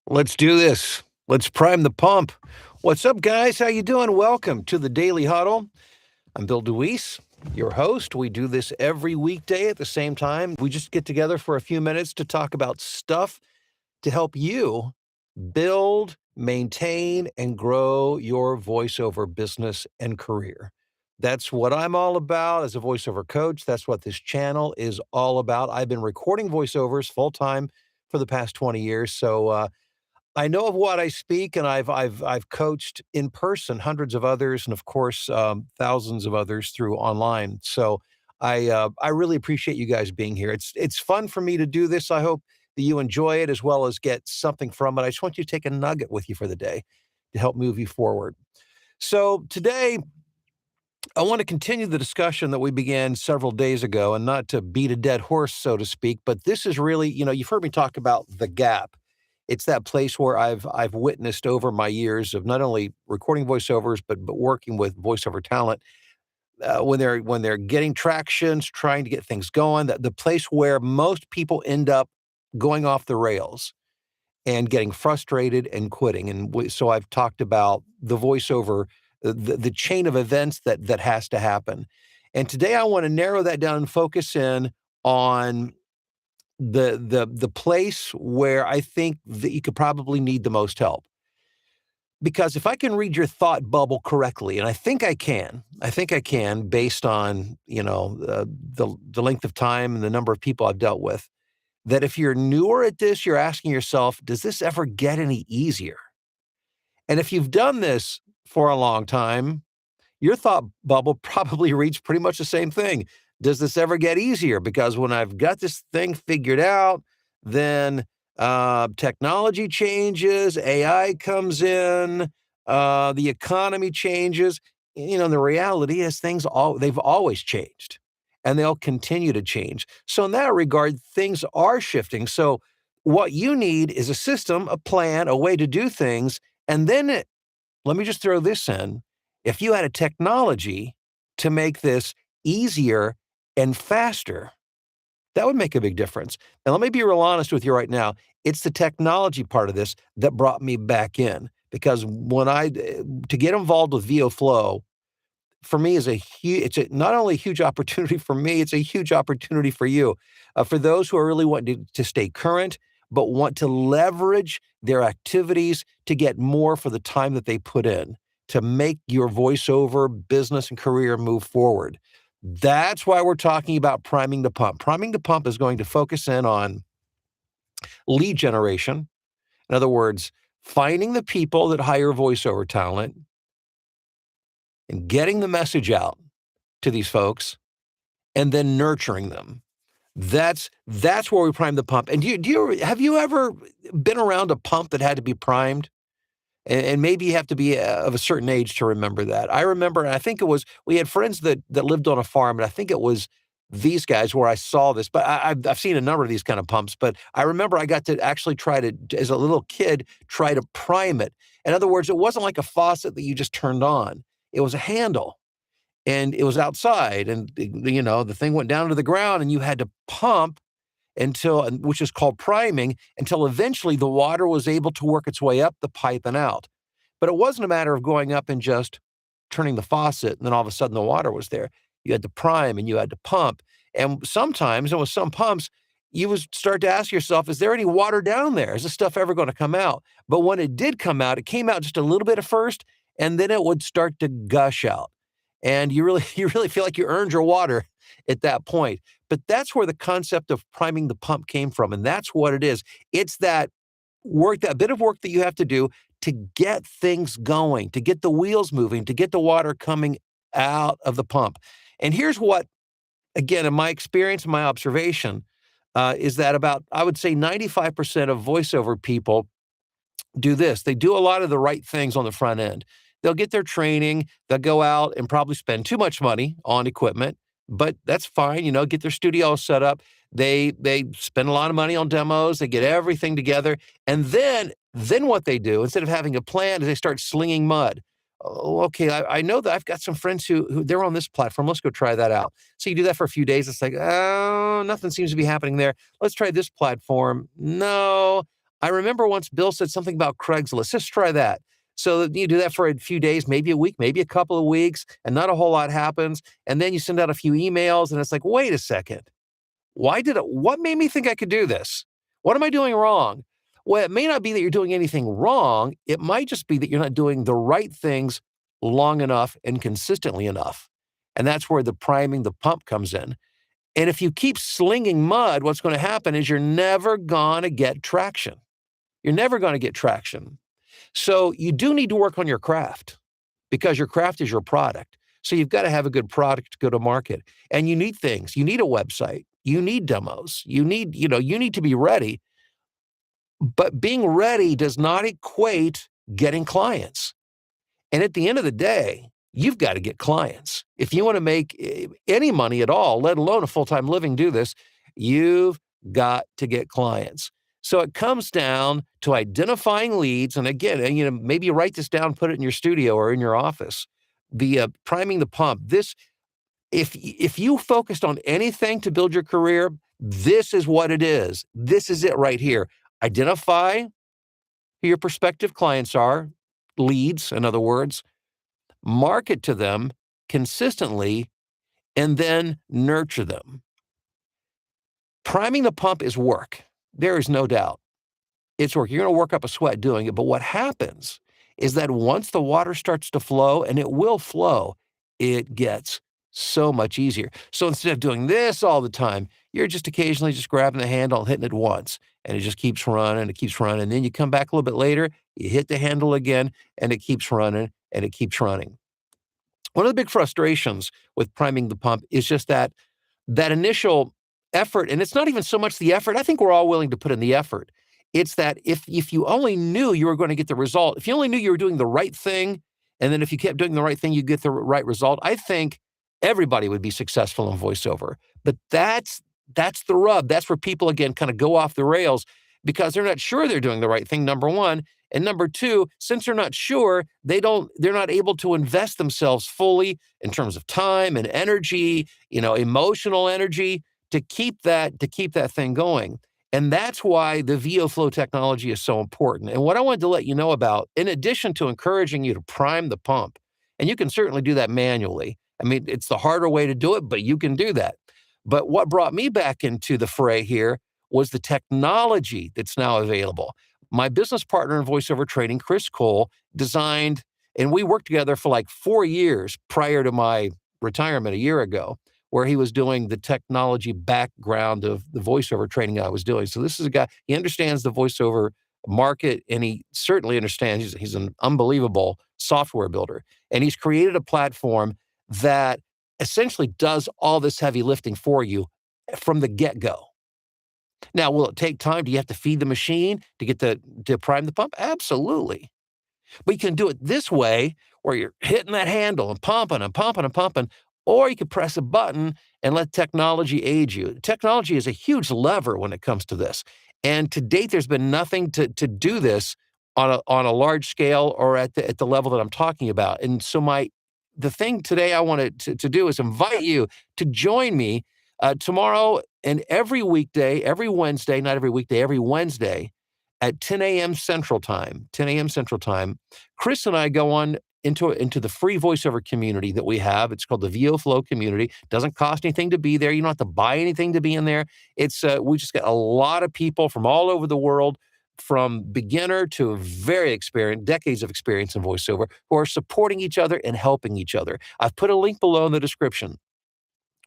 Let's do this. Let's prime the pump. What's up, guys? How you doing? Welcome to the Daily Huddle. I'm Bill Deweese, your host. We do this every weekday at the same time. We just get together for a few minutes to talk about stuff to help you build, maintain, and grow your voiceover business and career. That's what I'm all about as a voiceover coach. That's what this channel is all about. I've been recording voiceovers full time for the past 20 years. So, I know of what I speak, and I've coached in person hundreds of others, and of course, thousands of others through online. So I really appreciate you guys being here. It's fun for me to do this. I hope that you enjoy it as well as get something from it. I just want you to take a nugget with you for the day to help move you forward. So today, I want to continue the discussion that we began several days ago, and not to beat a dead horse, so to speak, but this is really, you've heard me talk about the gap. It's that place where I've witnessed over my years of not only recording voiceovers, but working with voiceover talent, when they're getting tractions, trying to get things going, the place where most people end up going off the rails and getting frustrated and quitting. And so I've talked about the voiceover, the chain of events that has to happen. And today I want to narrow that down and focus in on the place where I think that you could probably need the most help. Because if I can read your thought bubble correctly, and I think I can based on, the length of time and the number of people I've dealt with, that if you're newer at this, you're asking yourself, does this ever get any easier? And if you've done this for a long time, your thought bubble probably reads pretty much the same thing. Does this ever get easier? Because when I've got this thing figured out, then technology changes, AI comes in, the economy changes. The reality is they've always changed, and they'll continue to change. So in that regard, things are shifting. So what you need is a system, a plan, a way to do things, and then let me just throw this in. If you had a technology to make this easier and faster, that would make a big difference. And let me be real honest with you right now. It's the technology part of this that brought me back in, because to get involved with VO Flow for me is not only a huge opportunity for me, it's a huge opportunity for you. For those who are really wanting to stay current, but want to leverage their activities to get more for the time that they put in to make your voiceover business and career move forward. That's why we're talking about priming the pump. Priming the pump is going to focus in on lead generation. In other words, finding the people that hire voiceover talent and getting the message out to these folks, and then nurturing them. That's where we prime the pump. And have you ever been around a pump that had to be primed? And maybe you have to be of a certain age to remember that. I remember, and I think we had friends that lived on a farm, and I think it was these guys where I saw this, but I've seen a number of these kind of pumps, but I remember I got to actually as a little kid, try to prime it. In other words, it wasn't like a faucet that you just turned on. It was a handle, and it was outside, and the thing went down to the ground, and you had to pump which is called priming, until eventually the water was able to work its way up the pipe and out. But it wasn't a matter of going up and just turning the faucet and then all of a sudden the water was there. You had to prime and you had to pump. And sometimes, and with some pumps, you would start to ask yourself, is there any water down there? Is this stuff ever going to come out? But when it did come out, it came out just a little bit at first, and then it would start to gush out. And you really you really feel like you earned your water at that point. But that's where the concept of priming the pump came from, and that's what it is. It's that bit of work that you have to do to get things going, to get the wheels moving, to get the water coming out of the pump. And here's what, again, in my experience and my observation, is that about, I would say, 95% of voiceover people do this. They do a lot of the right things on the front end. They'll get their training, they'll go out and probably spend too much money on equipment, but that's fine, get their studio set up. They spend a lot of money on demos, they get everything together, and then what they do, instead of having a plan, is they start slinging mud. Oh, okay, I know that I've got some friends who they're on this platform. Let's go try that out. So you do that for a few days. It's like, oh, nothing seems to be happening there. Let's try this platform. No, I remember once Bill said something about Craigslist. Just try that. So you do that for a few days, maybe a week, maybe a couple of weeks, and not a whole lot happens. And then you send out a few emails, and it's like, wait a second. What made me think I could do this? What am I doing wrong? Well, it may not be that you're doing anything wrong. It might just be that you're not doing the right things long enough and consistently enough. And that's where the priming the pump comes in. And if you keep slinging mud, what's going to happen is you're never going to get traction. You're never going to get traction. So you do need to work on your craft because your craft is your product. So you've got to have a good product to go to market. And you need things. You need a website. You need demos. You need to be ready. But being ready does not equate getting clients. And at the end of the day, you've got to get clients. If you want to make any money at all, let alone a full-time living do this, you've got to get clients. So it comes down to identifying leads. And again, maybe you write this down, put it in your studio or in your office. The priming the pump. If you focused on anything to build your career, this is what it is. This is it right here. Identify who your prospective clients are, leads, in other words, market to them consistently, and then nurture them. Priming the pump is work. There is no doubt. It's work. You're going to work up a sweat doing it. But what happens is that once the water starts to flow, and it will flow, it gets so much easier. So instead of doing this all the time, you're just occasionally just grabbing the handle and hitting it once, and it just keeps running, and it keeps running. And then you come back a little bit later, you hit the handle again, and it keeps running, and it keeps running. One of the big frustrations with priming the pump is just that initial effort, and it's not even so much the effort. I think we're all willing to put in the effort. It's that if you only knew you were going to get the result, if you only knew you were doing the right thing, and then if you kept doing the right thing, you get the right result, I think everybody would be successful in voiceover. But that's the rub. That's where people, again, kind of go off the rails because they're not sure they're doing the right thing, number one. And number two, since they're not sure, they're not able to invest themselves fully in terms of time and energy, emotional energy to keep that thing going. And that's why the VO Flow technology is so important. And what I wanted to let you know about, in addition to encouraging you to prime the pump, and you can certainly do that manually. I mean, it's the harder way to do it, but you can do that. But what brought me back into the fray here was the technology that's now available. My business partner in voiceover training, Chris Cole, designed, and we worked together for like 4 years prior to my retirement a year ago, where he was doing the technology background of the voiceover training I was doing. So this is a guy, he understands the voiceover market, and he certainly understands, he's an unbelievable software builder. And he's created a platform that essentially does all this heavy lifting for you from the get-go. Now, will it take time? Do you have to feed the machine to prime the pump? Absolutely. But you can do it this way where you're hitting that handle and pumping and pumping and pumping, or you can press a button and let technology aid you. Technology is a huge lever when it comes to this. And to date, there's been nothing to do this on a large scale or at the level that I'm talking about. And so the thing today I wanted to do is invite you to join me tomorrow and every weekday, every Wednesday, not every weekday, every Wednesday at 10 a.m. Central Time, Chris and I go on into the free voiceover community that we have. It's called the VO Flow community. Doesn't cost anything to be there. You don't have to buy anything to be in there. It's we just got a lot of people from all over the world, from beginner to very experienced, decades of experience in voiceover, who are supporting each other and helping each other. I've put a link below in the description.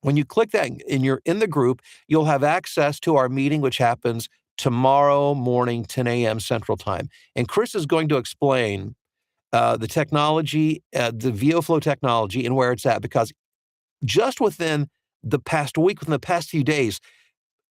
When you click that and you're in the group, you'll have access to our meeting, which happens tomorrow morning, 10 a.m. Central Time. And Chris is going to explain the technology, the VO Flow technology, and where it's at, because just within the past week, within the past few days,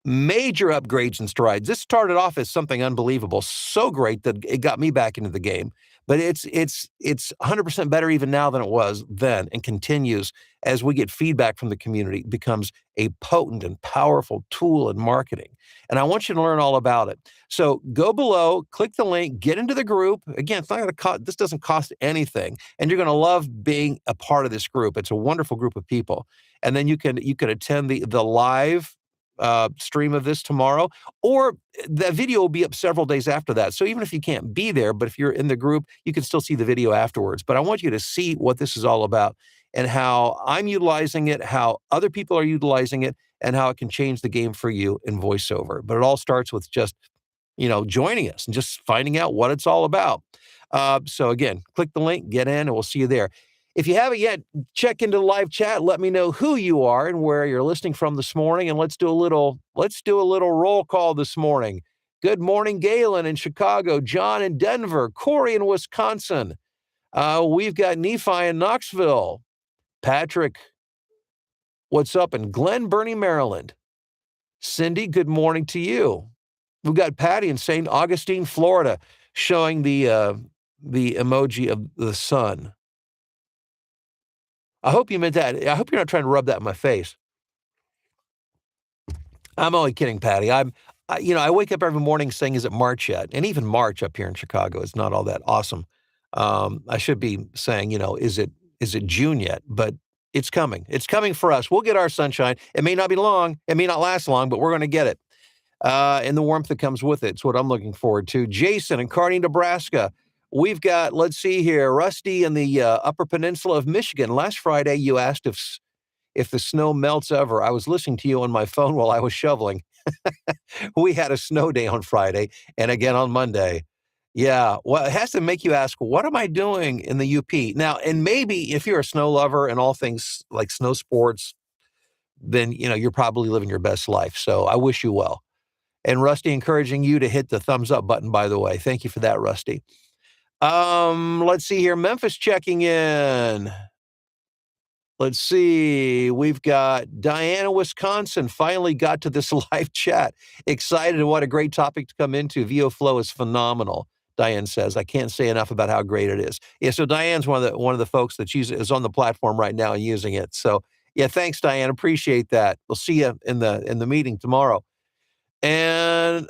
major upgrades and strides. This started off as something unbelievable, so great that it got me back into the game. But it's 100% better even now than it was then, and continues as we get feedback from the community. It becomes a potent and powerful tool in marketing. And I want you to learn all about it. So go below, click the link, get into the group. Again, it's not going to cost. This doesn't cost anything, and you're going to love being a part of this group. It's a wonderful group of people. And then you can attend the live stream of this tomorrow, or the video will be up several days after that. So even if you can't be there, but if you're in the group, you can still see the video afterwards. But I want you to see what this is all about and how I'm utilizing it, how other people are utilizing it, and how it can change the game for you in voiceover. But it all starts with just joining us and just finding out what it's all about. So again, click the link, get in, and we'll see you there. If you haven't yet, check into the live chat. Let me know who you are and where you're listening from this morning, and let's do a little roll call this morning. Good morning, Galen in Chicago, John in Denver, Corey in Wisconsin. We've got Nephi in Knoxville, Patrick. What's up in Glen Burnie, Maryland? Cindy, good morning to you. We've got Patty in St. Augustine, Florida, showing the emoji of the sun. I hope you meant that. I hope you're not trying to rub that in my face. I'm only kidding, Patty. I wake up every morning saying, "Is it March yet?" And even March up here in Chicago is not all that awesome. I should be saying, "Is it June yet?" But it's coming. It's coming for us. We'll get our sunshine. It may not be long. It may not last long, but we're going to get it. And the warmth that comes with it. It's what I'm looking forward to. Jason in Kearney, Nebraska. We've got, let's see here, Rusty in the Upper Peninsula of Michigan. Last Friday, you asked if the snow melts ever. I was listening to you on my phone while I was shoveling. We had a snow day on Friday and again on Monday. Yeah, well, it has to make you ask, what am I doing in the UP? Now, and maybe if you're a snow lover and all things like snow sports, then, you're probably living your best life. So I wish you well. And Rusty, encouraging you to hit the thumbs up button, by the way. Thank you for that, Rusty. Let's see here. Memphis checking in. Let's see. We've got Diana, Wisconsin, finally got to this live chat. Excited and what a great topic to come into. VO Flow is phenomenal, Diane says. I can't say enough about how great it is. Yeah, so Diane's one of the folks that is on the platform right now and using it. So yeah, thanks, Diane. Appreciate that. We'll see you in the meeting tomorrow. And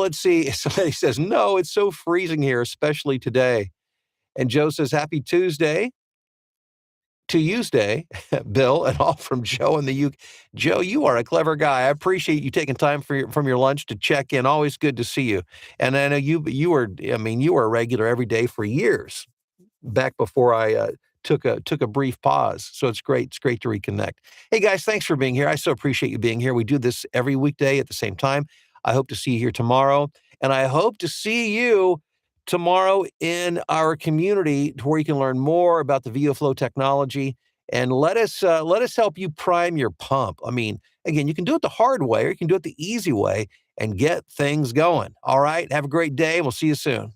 let's see. Somebody says, no, it's so freezing here, especially today. And Joe says, happy Tuesday to Tuesday, Bill, and all from Joe in the UK. Joe, you are a clever guy. I appreciate you taking time from your lunch to check in. Always good to see you. And I know you were a regular every day for years, back before I took a brief pause. So it's great. It's great to reconnect. Hey guys, thanks for being here. I so appreciate you being here. We do this every weekday at the same time. I hope to see you here tomorrow, and I hope to see you tomorrow in our community to where you can learn more about the VioFlow technology and let us help you prime your pump. I mean, again, you can do it the hard way or you can do it the easy way and get things going. All right. Have a great day. We'll see you soon.